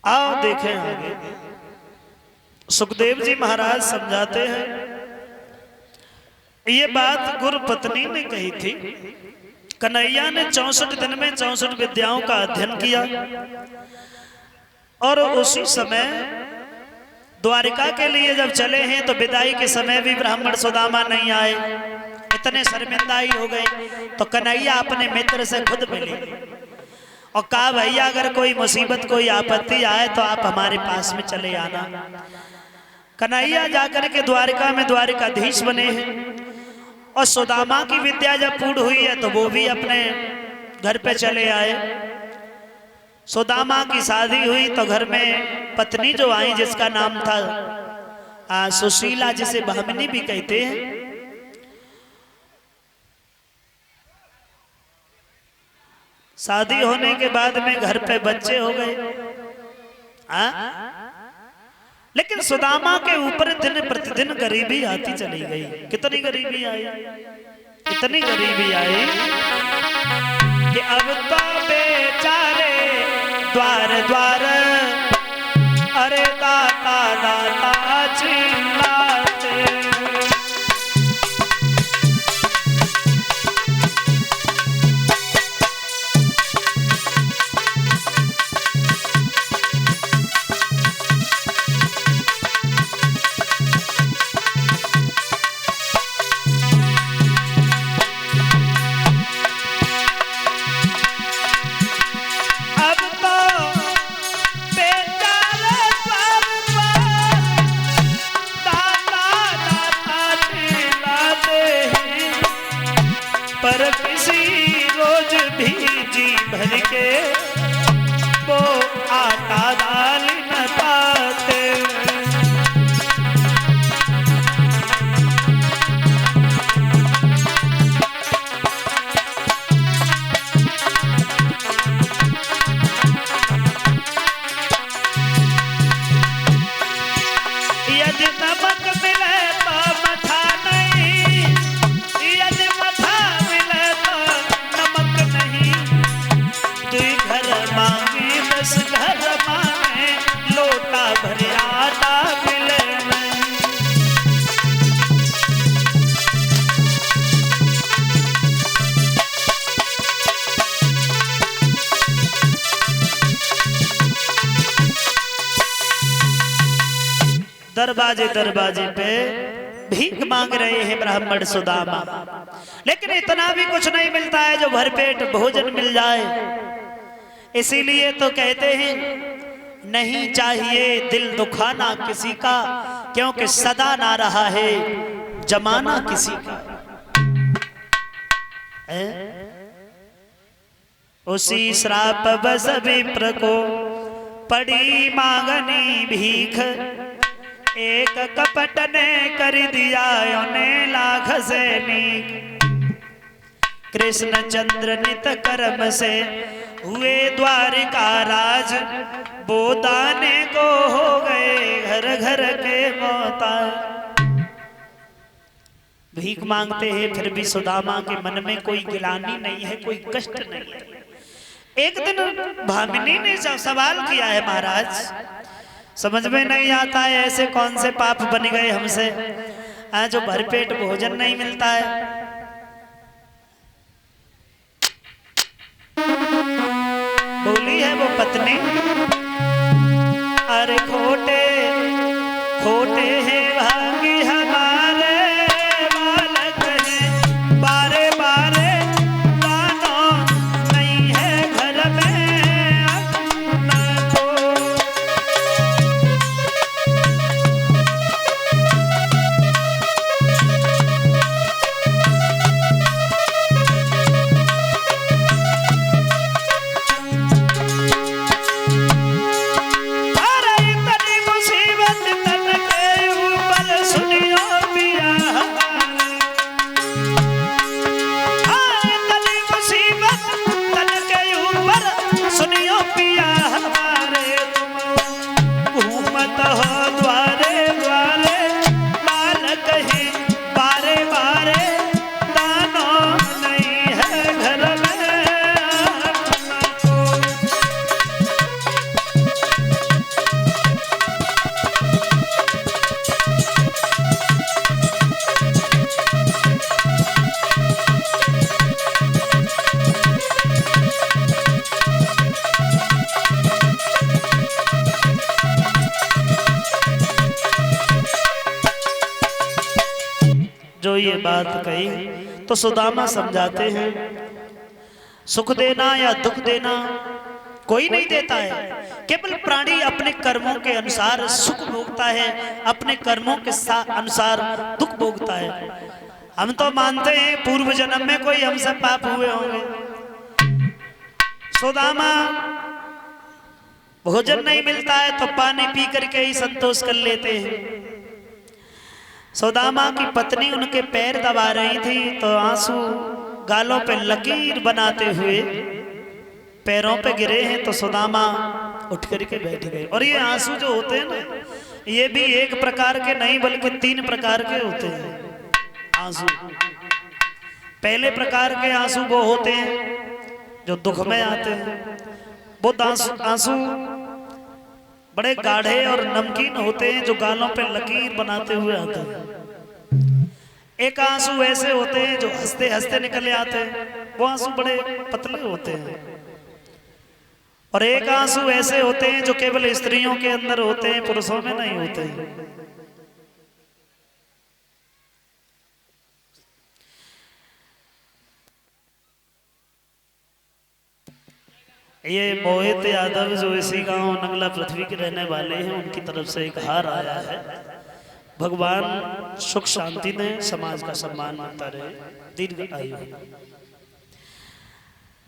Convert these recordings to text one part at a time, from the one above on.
आओ देखें आगे। सुखदेव जी महाराज समझाते हैं, ये बात गुरु पत्नी ने कही थी। कन्हैया ने 64 दिन में 64 विद्याओं का अध्ययन किया और उसी समय द्वारिका के लिए जब चले हैं तो विदाई के समय भी ब्राह्मण सुदामा नहीं आए। इतने शर्मिंदाई हो गए तो कन्हैया अपने मित्र से खुद मिले और कहा, भैया अगर कोई मुसीबत कोई आपत्ति आए तो आप हमारे पास में चले आना। कन्हैया जाकर के द्वारिका में द्वारिकाधीश बने हैं और सुदामा की विद्या जब पूर्ण हुई है तो वो भी अपने घर पे चले आए। सुदामा की शादी हुई तो घर में पत्नी जो आई जिसका नाम था सुशीला, जिसे भामिनी भी कहते हैं, शादी होने के बाद में घर पे बच्चे हो गए। लेकिन सुदामा के ऊपर दिन प्रतिदिन गरीबी आती चली गई। कितनी गरीबी आई, इतनी गरीबी आई कि अब तो बेचारे द्वार द्वार अरे दाता दाता चिल्लाते। पर किसी रोज भी जी भर के वो आटा दाल न पाते। यदि नमक मिले तो मठा नहीं, यदि मठा मिले तो नमक नहीं। दुई घर मांगी 10 घर मांगे, लोटा भर आटा मिले नहीं। दरवाजे दरवाजे पे भीख मांग रहे हैं ब्राह्मण सुदामा, लेकिन इतना भी कुछ नहीं मिलता है जो भरपेट भोजन मिल जाए। इसीलिए तो कहते हैं नहीं चाहिए दिल दुखाना किसी का, क्योंकि सदा ना रहा है जमाना किसी का। उसी श्राप बस विप्र को पड़ी मांगनी भीख, एक कपट ने कर दिया उन्हें लाख से नीक। कृष्ण चंद्र नित कर्म से हुए द्वारिका राज, वो दाने को हो गए घर घर के मोहताज। भीख मांगते हैं फिर भी सुदामा के मन में कोई गिलानी नहीं है, कोई कष्ट नहीं है। एक दिन भामिनी ने जब सवाल किया है, महाराज समझ में नहीं आता है ऐसे कौन से पाप बन गए हमसे जो भरपेट भोजन नहीं मिलता है। बोली है वो पत्नी, अरे खोटे खोटे हैं भागी हमारे बालक हैं, बारे बारे मानो नहीं है घर में अपना को। अरे इतनी मुसीबत तन के ऊपर सुनियो ये बात कही तो सुदामा समझाते हैं, सुख देना या दुख देना कोई नहीं देता है, केवल प्राणी अपने कर्मों के अनुसार सुख भोगता है, अपने कर्मों के अनुसार दुख भोगता है। हम तो मानते हैं पूर्व जन्म में कोई हमसे पाप हुए होंगे। सुदामा भोजन नहीं मिलता है तो पानी पी करके ही संतोष कर लेते हैं। सुदामा की पत्नी उनके पैर दबा रही थी तो आंसू गालों पे लकीर बनाते हुए पैरों पे गिरे हैं, तो सुदामा उठ करके बैठ गए। और ये आंसू जो होते हैं ना, ये भी एक प्रकार के नहीं बल्कि 3 प्रकार के होते हैं आंसू। पहले प्रकार के आंसू वो होते हैं जो दुख में आते हैं, वो आंसू बड़े गाढ़े और नमकीन होते हैं जो गालों पे लकीर बनाते हुए आते हैं। एक आंसू ऐसे होते हैं जो हंसते हंसते निकले आते हैं, वो आंसू बड़े पतले होते हैं। और एक आंसू ऐसे होते हैं जो केवल स्त्रियों के अंदर होते हैं, पुरुषों में नहीं होते हैं। ये मोहित यादव जो इसी गांव नगला पृथ्वी के रहने वाले हैं, उनकी तरफ से एक हार आया है। भगवान सुख शांति ने समाज का सम्मान करता रहे, दीर्घ आयु।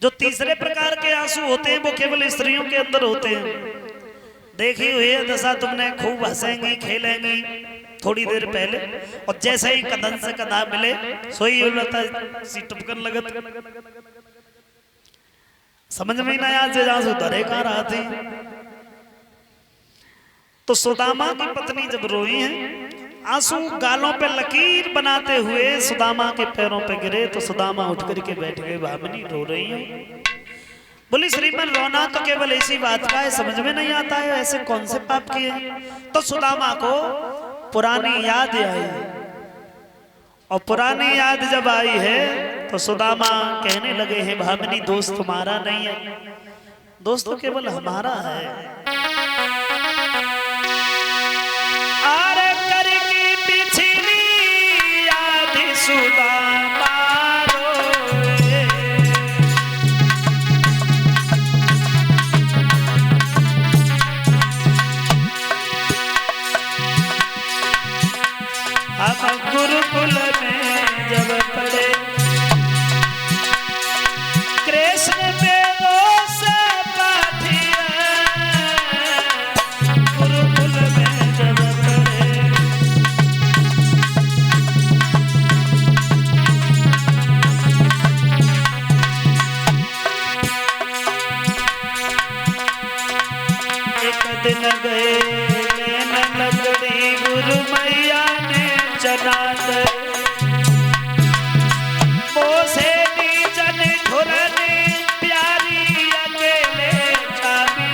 जो तीसरे प्रकार के आंसू होते हैं वो केवल स्त्रियों के अंदर होते हैं। देखी हुई है दशा तुमने, खूब हंसेंगी खेलेंगी थोड़ी देर पहले, और जैसे ही कदम से कदा मिले सोई सी टपकन लगत, समझ में ना आया जे आंसू धरे कहां रहा थी। तो सुदामा की पत्नी जब रोई है, आंसू गालों पे लकीर बनाते हुए सुदामा के पैरों पे गिरे, तो सुदामा उठ करके बैठ गए। भामिनी रो रही हो। बोली श्रीमन रोना तो केवल ऐसी बात का है, समझ में नहीं आता है ऐसे कौन से पाप किए। तो सुदामा को पुरानी याद आई, और पुरानी याद जब आई है तो सुदामा कहने लगे हैं, भामिनी दोस्त तुम्हारा नहीं है, दोस्त तो केवल हमारा है। अरे करके पिछली याद सुदामा रोए, हम गुरुकुल में जब पढ़े कृष्ण वेदों से पाठिया, गुरुकुल में जब पढ़े एक दिन गए लेने लकड़ी, गुरु मैया ने चना दे मोसे नीचन ठुरने प्यारी अकेले चाबी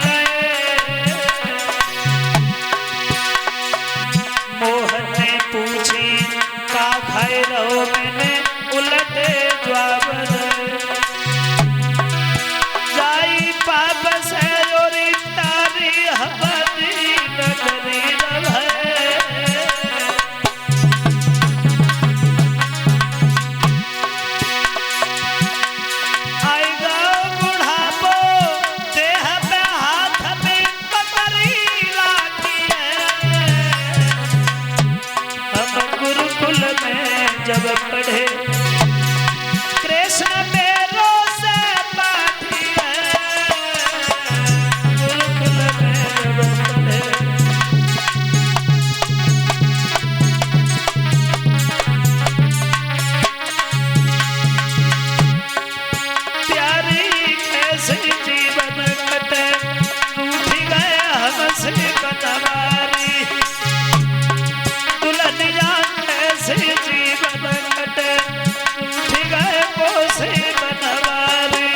मोहन ने पूछी का खाए रहो, मैंने उलटे जवाब जाई पाप से और तारी हबदी नगरी रहे। जब पढ़े कृष्ण मेरो से पाठिया, गुरुकुल में जब पढ़े प्यारी कैसे जीवन कटे, रूठ गए हमसे कटवारी, दुल्हनिया कैसे जीवन कटे, रूठ गए पोसे बनवारी।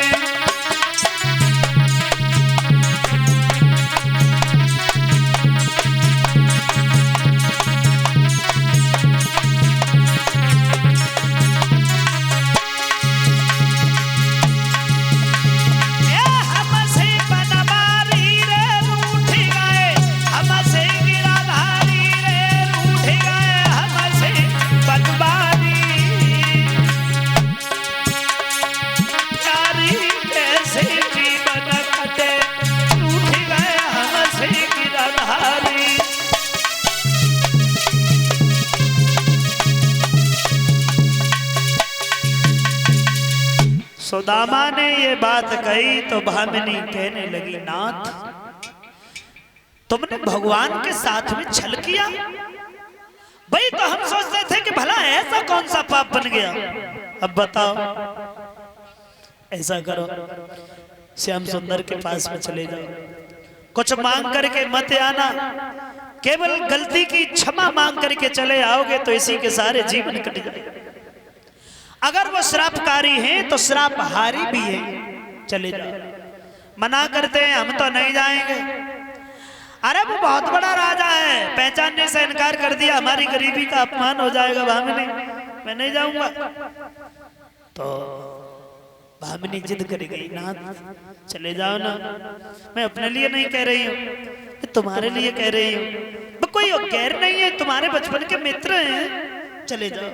हमसे बनवारी रे, रूठ गए हमसे सुदामा ने ये बात कही तो भामिनी कहने लगी, नाथ तुमने भगवान के साथ में छल किया। भाई तो हम सोचते थे कि भला ऐसा कौन सा पाप बन गया। अब बताओ, ऐसा करो श्याम सुंदर के पास में चले जाओ, कुछ मांग करके मत आना, केवल गलती की क्षमा मांग करके चले आओगे तो इसी के सारे जीवन कट जाए। अगर वो श्रापकारी हैं तो श्रापहारी भी है, चले जाओ। मना करते हैं हम तो नहीं जाएंगे। अरे वो बहुत बड़ा राजा है, पहचानने से इनकार कर दिया, हमारी गरीबी का अपमान हो जाएगा भामिनी, मैं नहीं जाऊंगा। तो भामिनी जिद कर गई, नाथ चले जाओ ना, मैं अपने लिए नहीं कह रही हूँ, तुम्हारे लिए कह रही हूँ। कोई गैर नहीं है, तुम्हारे बचपन के मित्र हैं, चले जाओ।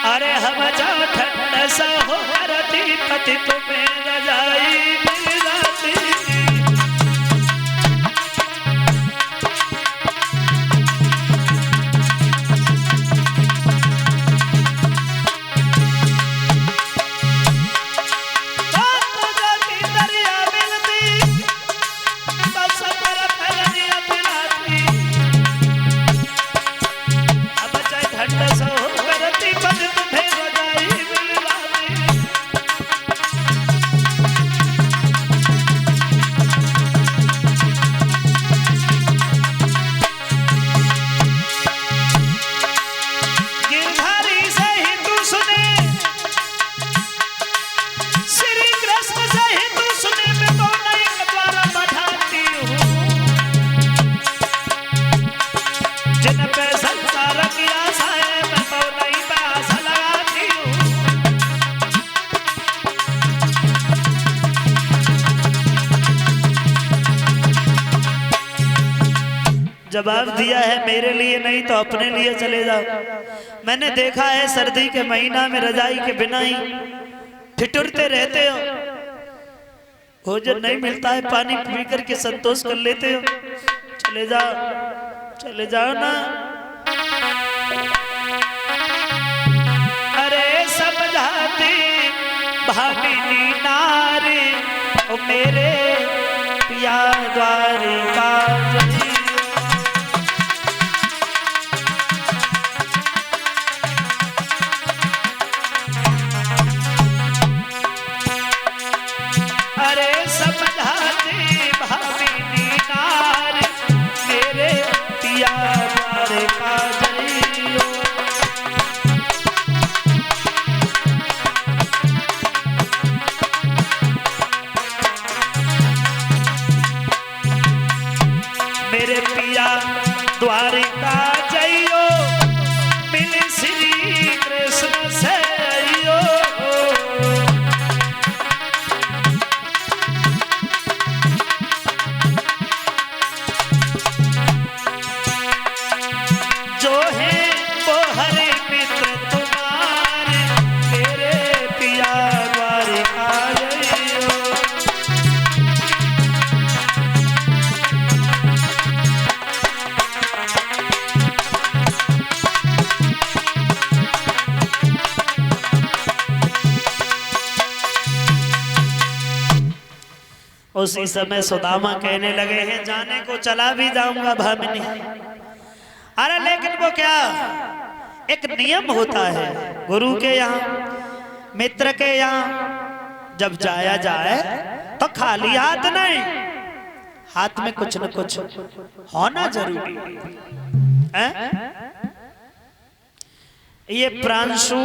अरे हम जाओ ठंड सा हो करती पति तुम्हें रजाई मिल जाती। जवाब दिया है, मेरे लिए नहीं तो अपने लिए चले जाओ। मैंने देखा है सर्दी के महीना में रजाई के बिना ही ठिठुरते रहते हो, भोजन नहीं मिलता है, पानी पी करके संतोष कर लेते हो, चले जाओ ना। अरे समझाती भामिनी नारी ओ मेरे पिया द्वारिका द्वारिका जइयो मिली श्री कृष्ण से आइयो। जो है वो हरे मित्र तुम्हारे मेरे पिया द्वारिका जइयो। उसी समय सुदामा कहने लगे हैं, जाने को चला भी जाऊंगा भामिनी। अरे लेकिन वो क्या, एक नियम होता है गुरु के यहाँ, मित्र के यहाँ जब जाया जाए तो खाली हाथ नहीं, हाथ में कुछ न कुछ होना जरूरी है। ये प्रांशु